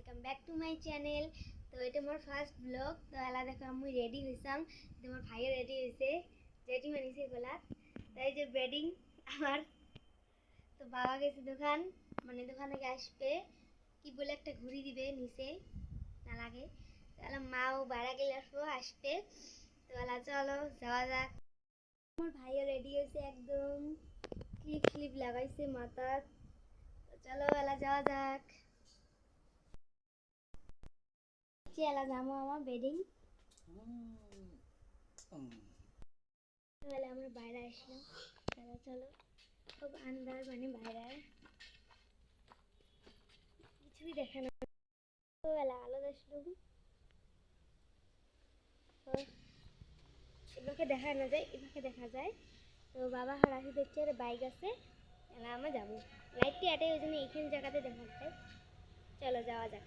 Welcome back to my channel. তো এটা আমার ফার্স্ট ব্লগ। তো এলা দেখো আমি রেডি হইসাম, তোমার ভাইও রেডি হয়েছে, রেডি মানিছে এগুলা। তাই যে বেডিং আমার, তো বাবা গেছে দোকান, মানে দোকান থেকে আসবে কি বলে একটা ঘুরি দিবে নিচে না লাগে, তাহলে মাও বাইরে গেলে আসবে। তো এলা চলো যাওয়া যাক। আমার ভাইও রেডি হয়েছে একদম, ক্লিপ ক্লিপ লাগাইছে মাথা। চলো এলা যাওয়া যাক। এলা যাবো আমার বেডিং। তাহলে আমরা বাইরে আসলাম, তাহলে চলো খুব আন্দার মানে বাইরে কিছুই দেখা না। তো এলা আলো আসলাম, তো এগুলোকে দেখা না যায়, এগুলোকে দেখা যায়। তো বাবা হারাশি দেখছে বাইক আছে, এলা আমরা যাবো। লাইটটি এটাই ওই জন্য এইখানে জায়গাতে দেখা যায়। চলো যাওয়া যাক।